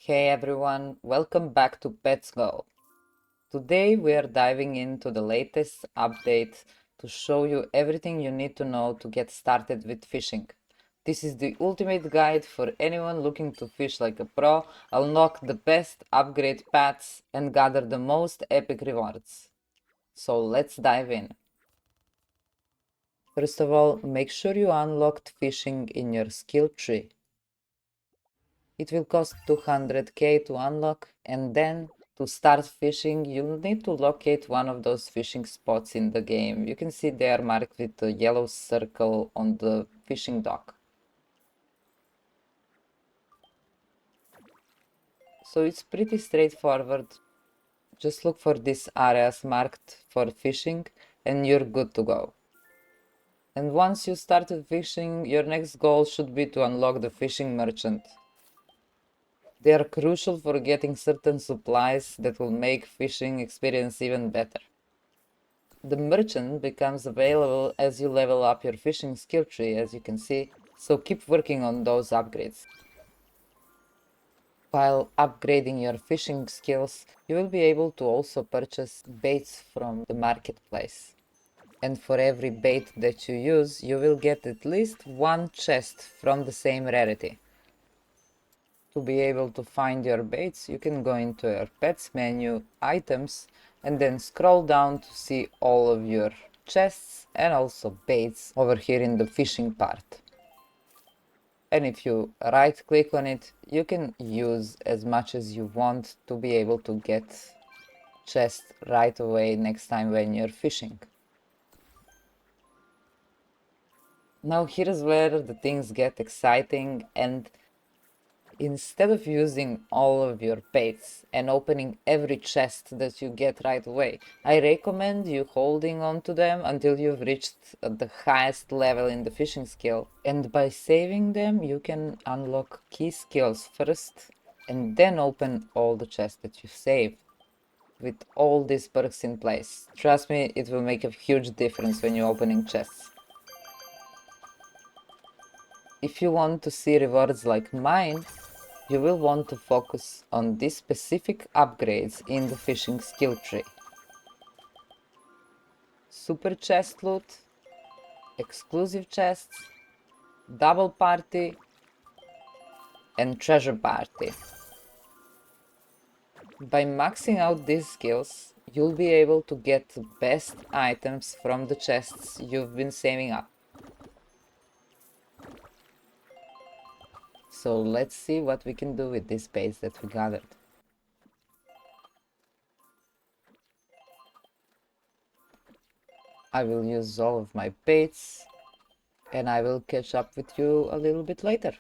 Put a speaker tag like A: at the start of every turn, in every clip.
A: Hey everyone, welcome back to Pets Go. Today we are diving into the latest update to show you everything you need to know to get started with fishing. This is the ultimate guide for anyone looking to fish like a pro, unlock the best upgrade paths, and gather the most epic rewards. So let's dive in. First of all, make sure you unlocked fishing in your skill tree. It will cost 200k to unlock, and then to start fishing you'll need to locate one of those fishing spots in the game. You can see they are marked with a yellow circle on the fishing dock. So it's pretty straightforward. Just look for these areas marked for fishing and you're good to go. And once you started fishing, your next goal should be to unlock the fishing merchant. They are crucial for getting certain supplies that will make fishing experience even better. The merchant becomes available as you level up your fishing skill tree, as you can see, so keep working on those upgrades. While upgrading your fishing skills, you will be able to also purchase baits from the marketplace. And for every bait that you use, you will get at least one chest from the same rarity. To be able to find your baits, you can go into your pets menu, items, and then scroll down to see all of your chests and also baits over here in the fishing part. And if you right click on it, you can use as much as you want to be able to get chests right away next time when you're fishing. Now here's where the things get exciting, and instead of using all of your baits and opening every chest that you get right away, I recommend you holding on to them until you've reached the highest level in the fishing skill. And by saving them, you can unlock key skills first and then open all the chests that you saved. With all these perks in place, trust me, it will make a huge difference when you're opening chests. If you want to see rewards like mine, you will want to focus on these specific upgrades in the fishing skill tree. Super chest loot, exclusive chests, double party, and treasure party. By maxing out these skills, you'll be able to get the best items from the chests you've been saving up. So let's see what we can do with this base that we gathered. I will use all of my baits, and I will catch up with you a little bit later.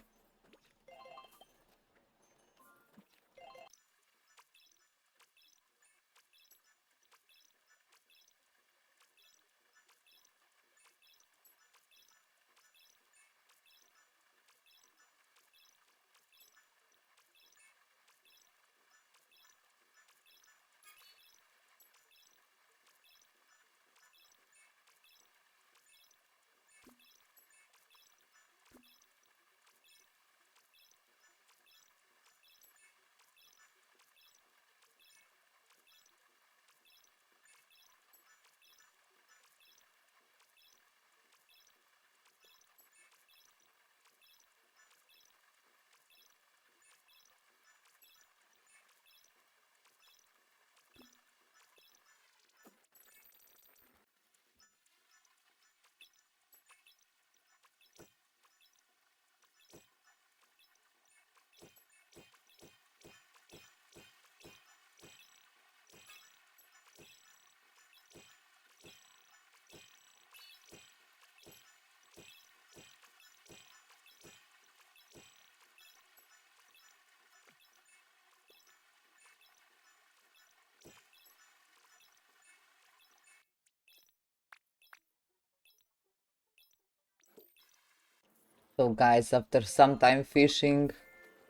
A: So guys, after some time fishing,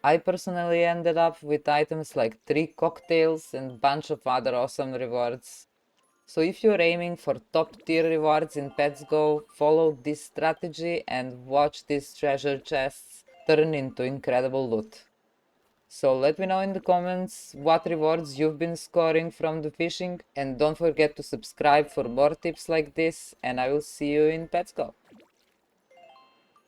A: I personally ended up with items like 3 cocktails and bunch of other awesome rewards. So if you're aiming for top tier rewards in Pets Go, follow this strategy and watch these treasure chests turn into incredible loot. So let me know in the comments what rewards you've been scoring from the fishing, and don't forget to subscribe for more tips like this, and I will see you in Petsco.